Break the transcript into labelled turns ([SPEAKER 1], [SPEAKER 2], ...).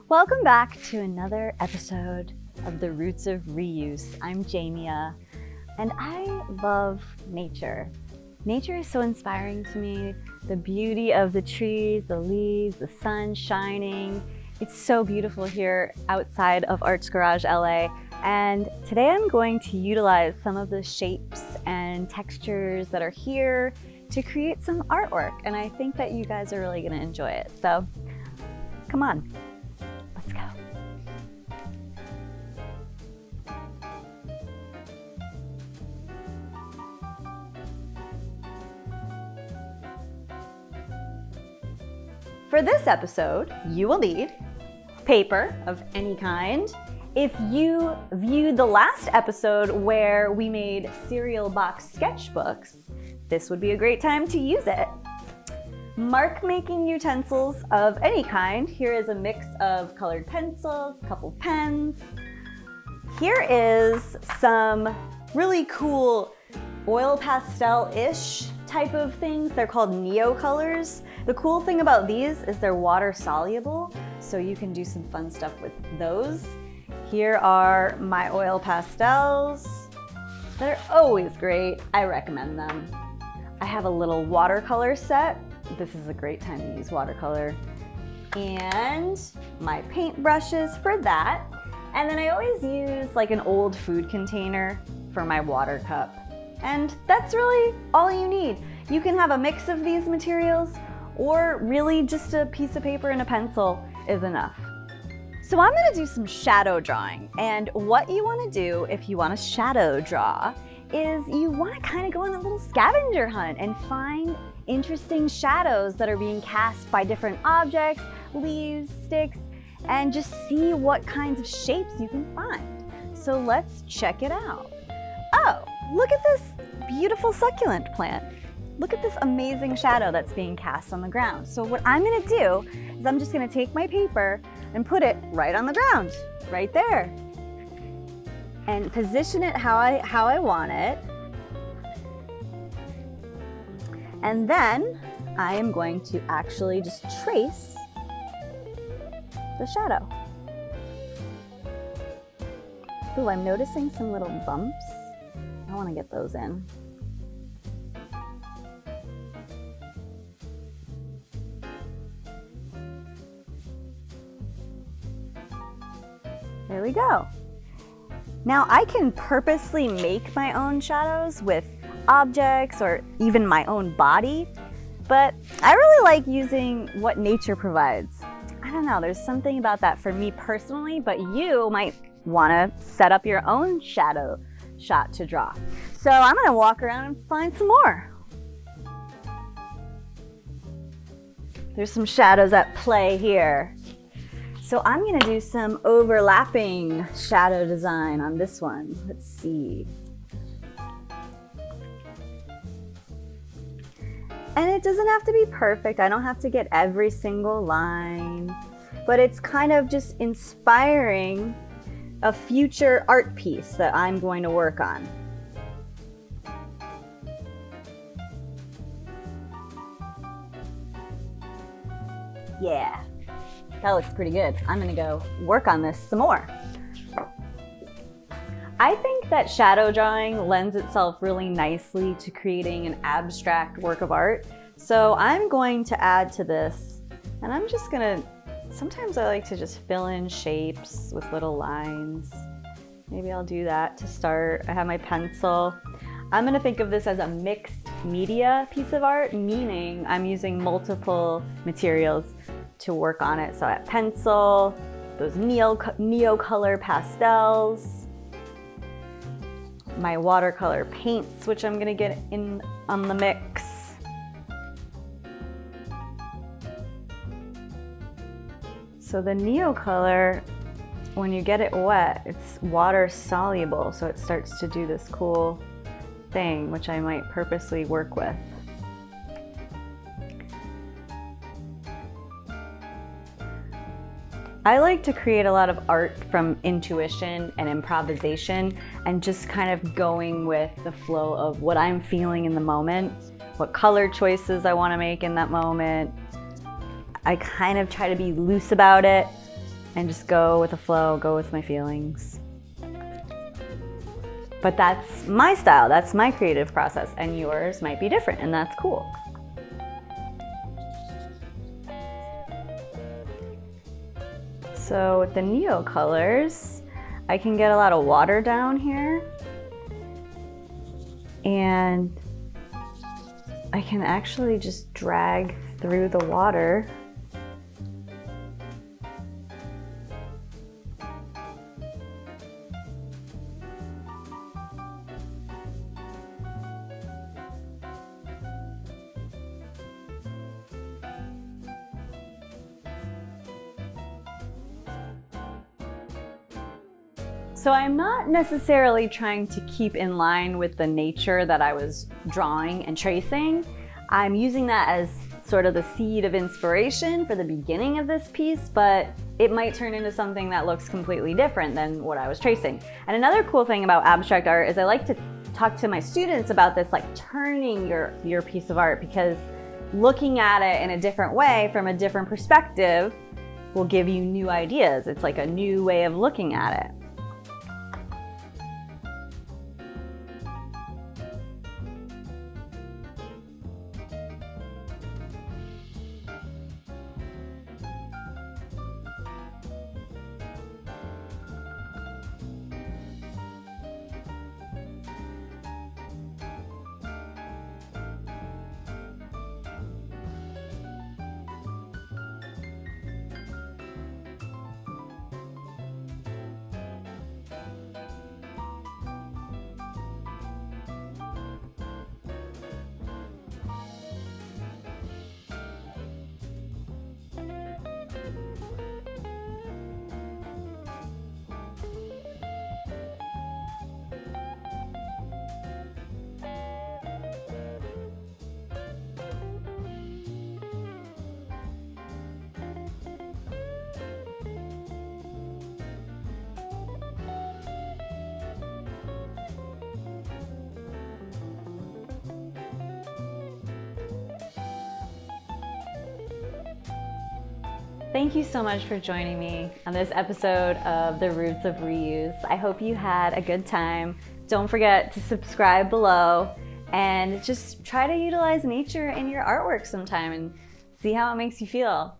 [SPEAKER 1] Welcome back to another episode of The Roots of Reuse. I'm Jamia, and I love nature. Nature is so inspiring to me. The beauty of the trees, the leaves, the sun shining. It's so beautiful here outside of Arts Garage LA. And today I'm going to utilize some of the shapes and textures that are here to create some artwork. And I think that you guys are really gonna enjoy it. So come on. Let's go. For this episode, you will need paper of any kind. If you viewed the last episode where we made cereal box sketchbooks, this would be a great time to use it. Mark making utensils of any kind. Here is a mix of colored pencils, a couple pens. Here is some really cool oil pastel-ish type of things. They're called neo colors. The cool thing about these is they're water soluble, so you can do some fun stuff with those. Here are my oil pastels. They're always great. I recommend them. I have a little watercolor set. This is a great time to use watercolor. And my paint brushes for that. And then I always use like an old food container for my water cup. And that's really all you need. You can have a mix of these materials, or really just a piece of paper and a pencil is enough. So I'm gonna do some shadow drawing. And what you wanna do if you wanna shadow draw is you wanna kinda go on a little scavenger hunt and find interesting shadows that are being cast by different objects, leaves, sticks, and just see what kinds of shapes you can find. So let's check it out. Oh, look at this beautiful succulent plant. Look at this amazing shadow that's being cast on the ground. So what I'm gonna do is I'm just gonna take my paper and put it right on the ground, right there. And position it how I want it. And then I am going to actually just trace the shadow. Ooh, I'm noticing some little bumps. I want to get those in. There we go. Now I can purposely make my own shadows with objects or even my own body, but I really like using what nature provides. I don't know, there's something about that for me personally, but you might want to set up your own shadow shot to draw. So I'm going to walk around and find some more. There's some shadows at play here. So I'm going to do some overlapping shadow design on this one. Let's see. And it doesn't have to be perfect. I don't have to get every single line, but it's kind of just inspiring a future art piece that I'm going to work on. Yeah, that looks pretty good. I'm gonna go work on this some more. I think that shadow drawing lends itself really nicely to creating an abstract work of art. So I'm going to add to this, and I'm just gonna, sometimes I like to just fill in shapes with little lines. Maybe I'll do that to start. I have my pencil. I'm gonna think of this as a mixed media piece of art, meaning I'm using multiple materials to work on it. So I have pencil, those neo color pastels, my watercolor paints, which I'm gonna get in on the mix. So the neo color, when you get it wet, it's water soluble, so it starts to do this cool thing, which I might purposely work with. I like to create a lot of art from intuition and improvisation and just kind of going with the flow of what I'm feeling in the moment, what color choices I want to make in that moment. I kind of try to be loose about it and just go with the flow, go with my feelings. But that's my style, that's my creative process, and yours might be different, and that's cool. So with the Neo colors, I can get a lot of water down here, and I can actually just drag through the water. So I'm not necessarily trying to keep in line with the nature that I was drawing and tracing. I'm using that as sort of the seed of inspiration for the beginning of this piece, but it might turn into something that looks completely different than what I was tracing. And another cool thing about abstract art is I like to talk to my students about this, like turning your piece of art, because looking at it in a different way from a different perspective will give you new ideas. It's like a new way of looking at it. Thank you so much for joining me on this episode of The Roots of Reuse. I hope you had a good time. Don't forget to subscribe below and just try to utilize nature in your artwork sometime and see how it makes you feel.